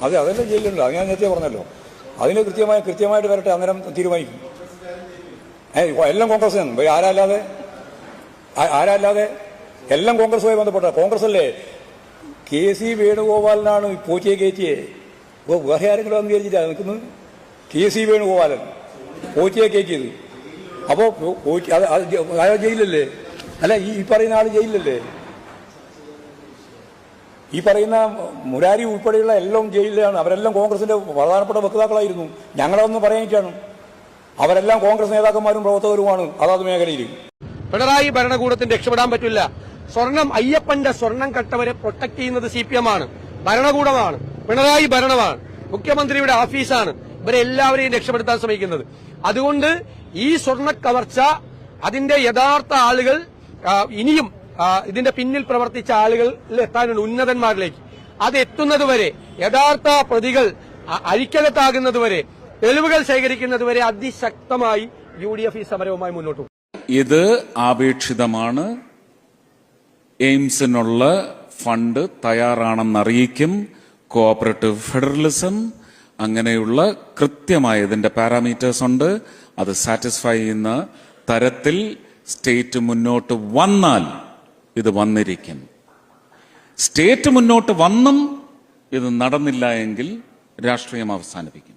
അതെല്ലാം ജയിലുണ്ട്. അത് ഞാൻ നേരത്തെ പറഞ്ഞല്ലോ. അതിന് കൃത്യമായിട്ട് വരട്ടെ, അന്നേരം തീരുമാനിക്കും. എല്ലാം കോൺഗ്രസ് ആണ്. ആരല്ലാതെ എല്ലാം കോൺഗ്രസുമായി ബന്ധപ്പെട്ട. കോൺഗ്രസ് അല്ലേ KC വേണുഗോപാലനാണ് പോറ്റിയെ കയറ്റിയെ. വേറെ ആരെങ്കിലും അന്ന് വിചാരിച്ചിട്ടാ നിൽക്കുന്നത്? KC വേണുഗോപാലൻ പോറ്റിയെ കയറ്റിയത്. അപ്പോൾ അയാൾ ജയിലല്ലേ? അല്ല, ഈ പറയുന്ന ആൾ ജയിലല്ലേ? ഈ പറയുന്ന മുരാരി ഉൾപ്പെടെയുള്ള എല്ലാം ജയിലിലാണ്. അവരെല്ലാം കോൺഗ്രസിന്റെ പ്രധാനപ്പെട്ട വക്താക്കളായിരുന്നു. ഞങ്ങളതൊന്നും പറയാനിട്ടാണ്. അവരെല്ലാം കോൺഗ്രസ് നേതാക്കന്മാരും പ്രവർത്തകരുമാണ് അതാത് മേഖലയിൽ. പിണറായി ഭരണകൂടത്തിന് രക്ഷപ്പെടാൻ പറ്റില്ല. അയ്യപ്പന്റെ സ്വർണം കട്ടവരെ പ്രൊട്ടക്ട് ചെയ്യുന്നത് CPM ആണ്, ഭരണകൂടമാണ്, പിണറായി ഭരണമാണ്, മുഖ്യമന്ത്രിയുടെ ഓഫീസാണ് ഇവരെല്ലാവരെയും രക്ഷപ്പെടുത്താൻ ശ്രമിക്കുന്നത്. അതുകൊണ്ട് ഈ സ്വർണ്ണ കവർച്ച അതിന്റെ യഥാർത്ഥ ആളുകൾ ഇനിയും ഇതിന്റെ പിന്നിൽ പ്രവർത്തിച്ച ആളുകളിൽ എത്താനുള്ള ഉന്നതന്മാരിലേക്ക് അത് എത്തുന്നതുവരെ, യഥാർത്ഥ പ്രതികൾ അഴിക്കകത്താകുന്നതുവരെ, തെളിവുകൾ ശേഖരിക്കുന്നതുവരെ അതിശക്തമായി UDF ഈ സമരവുമായി മുന്നോട്ട് പോകും. ഇത് ആപേക്ഷിതമാണ്. എയിംസിനുള്ള ഫണ്ട് തയ്യാറാണെന്നറിയിക്കും. കോഓപ്പറേറ്റീവ് ഫെഡറലിസം അങ്ങനെയുള്ള കൃത്യമായ ഇതിന്റെ പാരാമീറ്റേഴ്സ് ഉണ്ട്. അത് സാറ്റിസ്ഫൈ ചെയ്യുന്ന തരത്തിൽ സ്റ്റേറ്റ് മുന്നോട്ട് വന്നാൽ ഇത് വന്നിരിക്കും. സ്റ്റേറ്റ് മുന്നോട്ട് വന്നും ഇത് നടന്നില്ല എങ്കിൽ രാഷ്ട്രീയം അവസാനിപ്പിക്കും.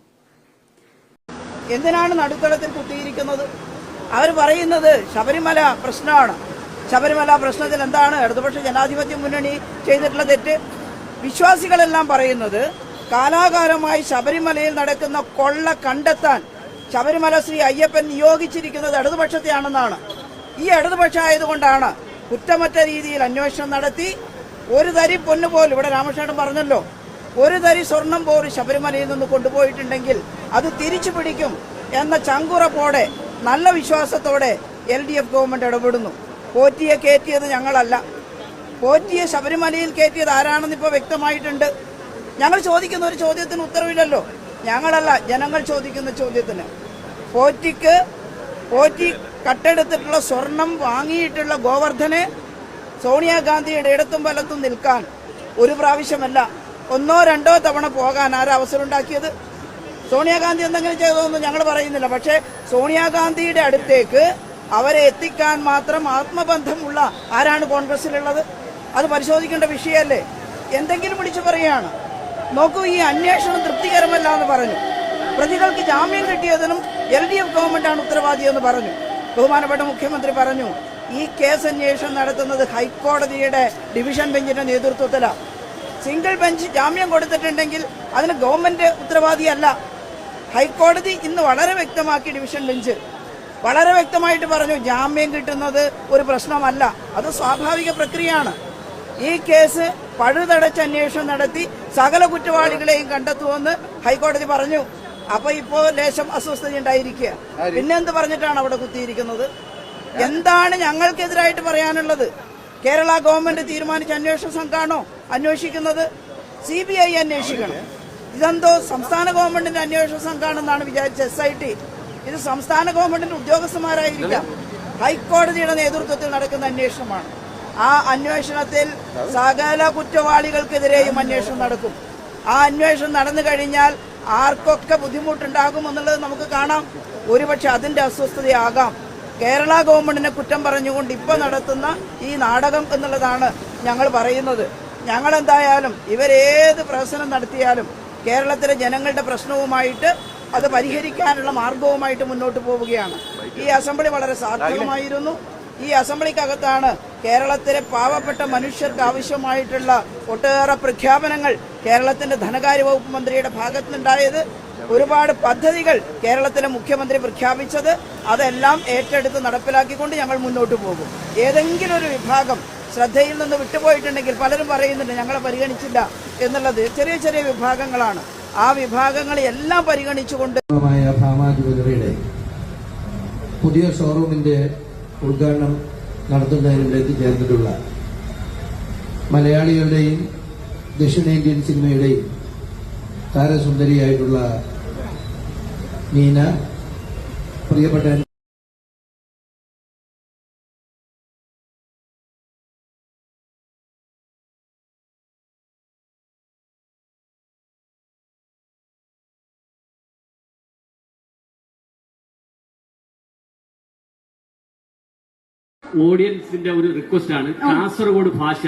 എന്തിനാണ് നടുത്തളത്തിൽ കുത്തിയിരിക്കുന്നത്? അവർ പറയുന്നത് ശബരിമല പ്രശ്നമാണ്. ശബരിമല പ്രശ്നത്തിൽ എന്താണ് ഇടതുപക്ഷ ജനാധിപത്യ മുന്നണി ചെയ്തിട്ടുള്ള തെറ്റ്? വിശ്വാസികളെല്ലാം പറയുന്നത് കാലാകാലമായി ശബരിമലയിൽ നടക്കുന്ന കൊള്ള കണ്ടെത്താൻ ശബരിമല ശ്രീ അയ്യപ്പൻ നിയോഗിച്ചിരിക്കുന്നത് ഇടതുപക്ഷത്തെയാണെന്നാണ്. ഈ ഇടതുപക്ഷമായതുകൊണ്ടാണ് കുറ്റമറ്റ രീതിയിൽ അന്വേഷണം നടത്തി ഒരു തരി പൊന്നു പോലും, ഇവിടെ രാമകൃഷ്ണൻ പറഞ്ഞല്ലോ, ഒരു തരി സ്വർണം പോലും ശബരിമലയിൽ നിന്ന് കൊണ്ടുപോയിട്ടുണ്ടെങ്കിൽ അത് തിരിച്ചു പിടിക്കും എന്ന ചങ്കുറപ്പോടെ നല്ല വിശ്വാസത്തോടെ LDF ഗവൺമെന്റ് ഇടപെടുന്നു. പോറ്റിയെ കയറ്റിയത് ഞങ്ങളല്ല. പോറ്റിയെ ശബരിമലയിൽ കയറ്റിയത് ആരാണെന്ന് ഇപ്പോൾ വ്യക്തമായിട്ടുണ്ട്. ഞങ്ങൾ ചോദിക്കുന്ന ഒരു ചോദ്യത്തിന് ഉത്തരവില്ലല്ലോ. ഞങ്ങളല്ല, ജനങ്ങൾ ചോദിക്കുന്ന ചോദ്യത്തിന്. പോറ്റി കട്ടെടുത്തിട്ടുള്ള സ്വർണം വാങ്ങിയിട്ടുള്ള ഗോവർദ്ധനെ സോണിയാഗാന്ധിയുടെ ഇടത്തും വലത്തും നിൽക്കാൻ ഒരു പ്രാവശ്യമല്ല, 1 or 2 തവണ പോകാൻ ആരാ അവസരം ഉണ്ടാക്കിയത്? സോണിയാഗാന്ധി എന്തെങ്കിലും ചെയ്തതൊന്നും ഞങ്ങൾ പറയുന്നില്ല. പക്ഷേ സോണിയാഗാന്ധിയുടെ അടുത്തേക്ക് അവരെ എത്തിക്കാൻ മാത്രം ആത്മബന്ധമുള്ള ആരാണ് കോൺഗ്രസിലുള്ളത്? അത് പരിശോധിക്കേണ്ട വിഷയമല്ലേ? എന്തെങ്കിലും വിളിച്ചു പറയുകയാണ്. നോക്കൂ, ഈ അന്വേഷണം തൃപ്തികരമല്ല എന്ന് പറഞ്ഞു. പ്രതികൾക്ക് ജാമ്യം കിട്ടിയതിനും LDF ഗവൺമെന്റാണ് ഉത്തരവാദിയെന്ന് പറഞ്ഞു. ബഹുമാനപ്പെട്ട മുഖ്യമന്ത്രി പറഞ്ഞു, ഈ കേസ് അന്വേഷണം നടത്തുന്നത് ഹൈക്കോടതിയുടെ ഡിവിഷൻ ബെഞ്ചിന്റെ നേതൃത്വത്തിലാണ്. സിംഗിൾ ബെഞ്ച് ജാമ്യം കൊടുത്തിട്ടുണ്ടെങ്കിൽ അതിന് ഗവൺമെന്റ് ഉത്തരവാദിയല്ല. ഹൈക്കോടതി ഇന്ന് വളരെ വ്യക്തമാക്കി, ഡിവിഷൻ ബെഞ്ച് വളരെ വ്യക്തമായിട്ട് പറഞ്ഞു, ജാമ്യം കിട്ടുന്നത് ഒരു പ്രശ്നമല്ല, അത് സ്വാഭാവിക പ്രക്രിയയാണ്. ഈ കേസ് പഴുതടച്ച് അന്വേഷണം നടത്തി സകല കുറ്റവാളികളെയും കണ്ടെത്തുമെന്ന് ഹൈക്കോടതി പറഞ്ഞു. അപ്പൊ ഇപ്പോ ലേശം അസ്വസ്ഥത ഉണ്ടായിരിക്കുക. പിന്നെന്ത് പറഞ്ഞിട്ടാണ് അവിടെ കുത്തിയിരിക്കുന്നത്? എന്താണ് ഞങ്ങൾക്കെതിരായിട്ട് പറയാനുള്ളത്? കേരള ഗവൺമെന്റ് തീരുമാനിച്ച അന്വേഷണ സംഘമാണോ അന്വേഷിക്കുന്നത്? CBI അന്വേഷിക്കണം. ഇതെന്തോ സംസ്ഥാന ഗവൺമെന്റിന്റെ അന്വേഷണ സംഘമാണെന്നാണ് വിചാരിച്ച SIT. ഇത് സംസ്ഥാന ഗവൺമെന്റിന്റെ ഉദ്യോഗസ്ഥന്മാരായിരിക്കാം. ഹൈക്കോടതിയുടെ നേതൃത്വത്തിൽ നടക്കുന്ന അന്വേഷണമാണ്. ആ അന്വേഷണത്തിൽ സകല കുറ്റവാളികൾക്കെതിരെയും അന്വേഷണം നടക്കും. ആ അന്വേഷണം നടന്നു കഴിഞ്ഞാൽ ആർക്കൊക്കെ ബുദ്ധിമുട്ടുണ്ടാകുമെന്നുള്ളത് നമുക്ക് കാണാം. ഒരുപക്ഷെ അതിന്റെ അസ്വസ്ഥതയാകാം കേരള ഗവൺമെന്റിനെ കുറ്റം പറഞ്ഞുകൊണ്ട് ഇപ്പൊ നടത്തുന്ന ഈ നാടകം എന്നുള്ളതാണ് ഞങ്ങൾ പറയുന്നത്. ഞങ്ങൾ എന്തായാലും ഇവരേത് പ്രശ്നം നടത്തിയാലും കേരളത്തിലെ ജനങ്ങളുടെ പ്രശ്നവുമായിട്ട് അത് പരിഹരിക്കാനുള്ള മാർഗവുമായിട്ട് മുന്നോട്ട് പോവുകയാണ്. ഈ അസംബ്ലി വളരെ സാർത്ഥകമായിരുന്നു. ഈ അസംബ്ലിക്കകത്താണ് കേരളത്തിലെ പാവപ്പെട്ട മനുഷ്യർക്ക് ആവശ്യമായിട്ടുള്ള ഒട്ടേറെ പ്രഖ്യാപനങ്ങൾ കേരളത്തിന്റെ ധനകാര്യ വകുപ്പ് മന്ത്രിയുടെ ഭാഗത്തുനിന്നുണ്ടായത്. ഒരുപാട് പദ്ധതികൾ കേരളത്തിലെ മുഖ്യമന്ത്രി പ്രഖ്യാപിച്ചത്. അതെല്ലാം ഏറ്റെടുത്ത് നടപ്പിലാക്കിക്കൊണ്ട് ഞങ്ങൾ മുന്നോട്ട് പോകും. ഏതെങ്കിലും ഒരു വിഭാഗം ശ്രദ്ധയിൽ നിന്ന് വിട്ടുപോയിട്ടുണ്ടെങ്കിൽ, പലരും പറയുന്നുണ്ട് ഞങ്ങളെ പരിഗണിച്ചില്ല എന്നുള്ളത്, ചെറിയ ചെറിയ വിഭാഗങ്ങളാണ്. ആ വിഭാഗങ്ങളെ എല്ലാം പരിഗണിച്ചുകൊണ്ട് പുതിയ ഷോറൂമിന്റെ ഉദ്ഘാടനം നടത്തുന്നതിന് ഇവിടെ എത്തിച്ചേർന്നിട്ടുള്ള മലയാളികളുടെയും ദക്ഷിണേന്ത്യൻ സിനിമയുടെയും താരസുന്ദരിയായിട്ടുള്ള മീന, പ്രിയപ്പെട്ട ഓഡിയൻസിന്റെ ഒരു റിക്വസ്റ്റ് ആണ്. കാസർഗോഡ് ഭാഷ,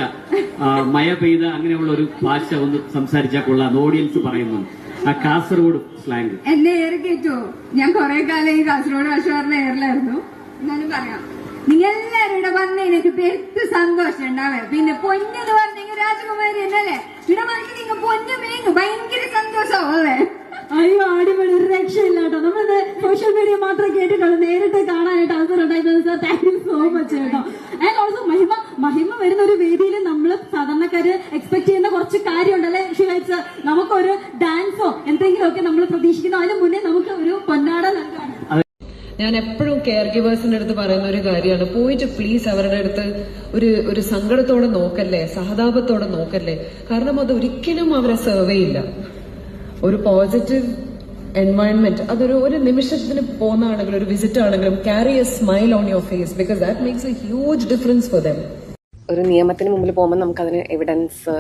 മഴ പെയ്ത അങ്ങനെയുള്ള ഒരു ഭാഷ ഒന്ന് സംസാരിച്ചാൽ കൊള്ളാം ഓഡിയൻസ് പറയുന്നു. ആ കാസർഗോഡ് സ്ലാങ് എന്നെ ഏറെ കേട്ടോ. ഞാൻ കുറെ കാലം ഈ കാസർഗോഡ് ഭാഷ പറഞ്ഞ ഏറിലായിരുന്നു. എന്നാലും പറയാം, നിങ്ങൾ എല്ലാവരും ഇവിടെ വന്നതിന് എനിക്ക് പെരുത്ത് സന്തോഷം ഉണ്ടാവേ. പിന്നെ പൊന്നെന്ന് പറഞ്ഞെങ്കിൽ രാജകുമാരി എന്നല്ലേ ഇവിടെ വന്നിട്ട് നിങ്ങൾ പൊന്നു മേങ്ങു ഭയങ്കര സന്തോഷമാവേ. അയ്യോ അടിപൊളി, ഒരു രക്ഷയില്ല കേട്ടോ. നമ്മളിത് സോഷ്യൽ മീഡിയ മാത്രം കേട്ടിട്ടുള്ളൂ, നേരിട്ട് കാണാനായിട്ട് അവസരം ഉണ്ടായിരുന്നത്. Sir thank you so much കേട്ടോ. ആൻഡ് ഓൾസോ മഹിമ വരുന്ന ഒരു വേദിയിൽ നമ്മൾ സാധാരണക്കാര് എക്സ്പെക്ട് ചെയ്യുന്ന കുറച്ച് കാര്യമുണ്ടല്ലേ ഷിവൈറ്റ് സാർ? നമുക്കൊരു ഡാൻസോ എന്തെങ്കിലുമൊക്കെ നമ്മൾ പ്രതീക്ഷിക്കുന്നു. അതിന് മുന്നേ നമുക്ക് ഒരു പൊന്നാട നൽകാണ്. ഞാൻ എപ്പോഴും കെയർ ഗിവേഴ്സിന്റെ അടുത്ത് പറയുന്ന ഒരു കാര്യമാണ്, പോയിട്ട് പ്ലീസ് അവരുടെ അടുത്ത് ഒരു സങ്കടത്തോടെ നോക്കല്ലേ, സഹതാപത്തോടെ നോക്കല്ലേ. കാരണം അത് ഒരിക്കലും അവരെ സെർവ് ചെയ്യില്ല. ഒരു പോസിറ്റീവ് എൻവയൺമെന്റ് ഒരു നിമിഷത്തിന് പോകുന്നതാണെങ്കിലും ഒരു വിസിറ്റ് ആണെങ്കിലും carry a smile on your face, because that makes a huge difference for them. ഒരു നിയമത്തിന് മുമ്പിൽ പോകുമ്പോൾ നമുക്കതിന് എവിഡൻസ്,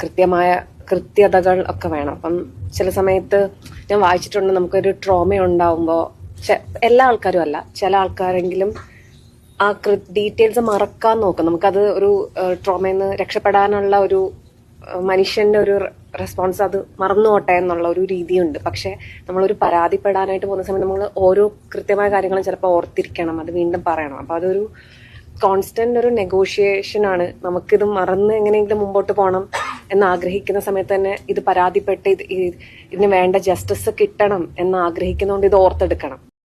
കൃത്യമായ കൃത്യതകൾ ഒക്കെ വേണം. അപ്പം ചില സമയത്ത് ഞാൻ വായിച്ചിട്ടുണ്ട്, നമുക്കൊരു ട്രോമ ഉണ്ടാവുമ്പോൾ എല്ലാ ആൾക്കാരും അല്ല, ചില ആൾക്കാരെങ്കിലും ആ ഡീറ്റെയിൽസ് മറക്കാൻ നോക്കും. നമുക്കത് ഒരു ട്രോമയിൽ നിന്ന് രക്ഷപ്പെടാനുള്ള ഒരു മനുഷ്യന്റെ ഒരു റെസ്പോൺസ്, അത് മറന്നു പോട്ടെ എന്നുള്ള ഒരു രീതിയുണ്ട്. പക്ഷെ നമ്മളൊരു പരാതിപ്പെടാനായിട്ട് പോകുന്ന സമയത്ത് നമ്മൾ ഓരോ കൃത്യമായ കാര്യങ്ങളും ചിലപ്പോൾ ഓർത്തിരിക്കണം, അത് വീണ്ടും പറയണം. അപ്പോൾ അതൊരു കോൺസ്റ്റന്റ് ഒരു നെഗോഷിയേഷൻ ആണ്. നമുക്കിത് മറന്ന് എങ്ങനെയെങ്കിലും മുമ്പോട്ട് പോകണം എന്ന് ആഗ്രഹിക്കുന്ന സമയത്ത് തന്നെ ഇത് പരാതിപ്പെട്ട് ഇതിന് വേണ്ട ജസ്റ്റിസ് കിട്ടണം എന്ന് ആഗ്രഹിക്കുന്നതുകൊണ്ട് ഇത് ഓർത്തെടുക്കണം.